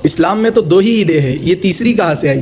اسلام میں تو دو ہی عیدیں ہیں، یہ تیسری کہاں سے آئی؟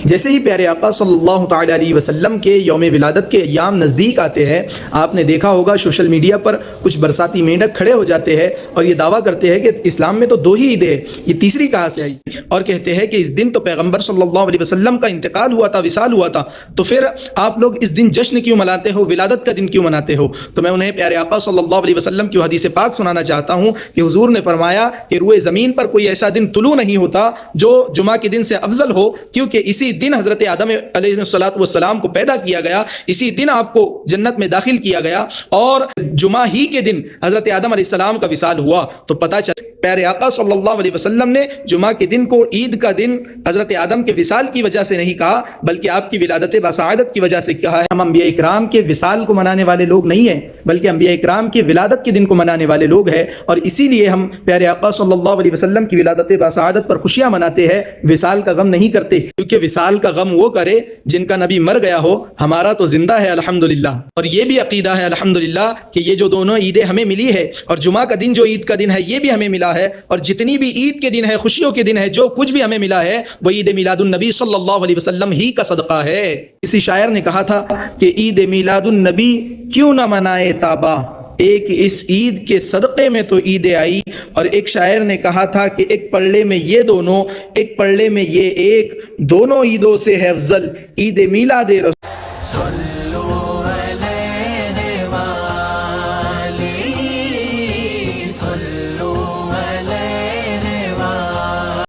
جیسے ہی پیارے آقا صلی اللہ تعالی علیہ وسلم کے یوم ولادت کے ایام نزدیک آتے ہیں، آپ نے دیکھا ہوگا سوشل میڈیا پر کچھ برساتی مینڈک کھڑے ہو جاتے ہیں اور یہ دعویٰ کرتے ہیں کہ اسلام میں تو دو ہی عیدیں ہیں، یہ تیسری کہاں سے آئی؟ اور کہتے ہیں کہ اس دن تو پیغمبر صلی اللہ علیہ وسلم کا انتقال ہوا تھا، وصال ہوا تھا، تو پھر آپ لوگ اس دن جشن کیوں مناتے ہو، ولادت کا دن کیوں مناتے ہو؟ تو میں انہیں پیارے آقا صلی اللہ علیہ وسلم کی حدیث پاک سنانا چاہتا ہوں کہ حضور نے فرمایا کہ روئے زمین پر کوئی ایسا دن طلوع نہیں ہوتا جو جمعہ کے دن سے افضل ہو، کیونکہ اسی دن حضرت آدم علیہ السلام کو پیدا کیا گیا، اسی دن آپ کو جنت میں داخل کیا گیا، اور جمعہ ہی کے دن حضرت آدم علیہ السلام کا وصال ہوا۔ تو پتہ چلا پیارے آقا صلی اللہ علیہ وسلم نے جمعہ کے دن کو عید کا دن حضرت آدم کے وصال کی وجہ سے نہیں کہا، بلکہ آپ کی ولادت بسعادت کی وجہ سے کہا ہے۔ ہم انبیاء اکرام کے وصال کو منانے والے لوگ نہیں ہیں، بلکہ انبیاء اکرام کی ولادت کے دن کو منانے والے لوگ ہیں، اور اسی لیے ہم پیارے آقا صلی اللہ علیہ وسلم کی ولادت بسعادت پر خوشیاں مناتے ہیں، وصال کا غم نہیں کرتے، کیونکہ وصال کا غم وہ کرے جن کا نبی مر گیا ہو، ہمارا تو زندہ ہے الحمدللہ۔ اور یہ بھی عقیدہ ہے الحمدللہ کہ یہ جو دونوں عیدیں ہمیں ملی ہے، اور جمعہ کا دن جو عید کا دن ہے یہ بھی ہمیں ملا ہے، اور جتنی بھی عید کے دن ہے، خوشیوں کے دن ہے، جو کچھ بھی ہمیں ملا ہے وہ عید میلاد النبی صلی اللہ علیہ وسلم ہی کا صدقہ ہے۔ کسی شاعر نے کہا تھا کہ عید میلاد النبی کیوں نہ منائے تابا، ایک اس عید کے صدقے میں تو عید آئی۔ اور ایک شاعر نے کہا تھا کہ ایک پلڑے میں یہ دونوں، ایک پلڑے میں یہ ایک، دونوں عیدوں سے ہے افضل عید میلاد رسول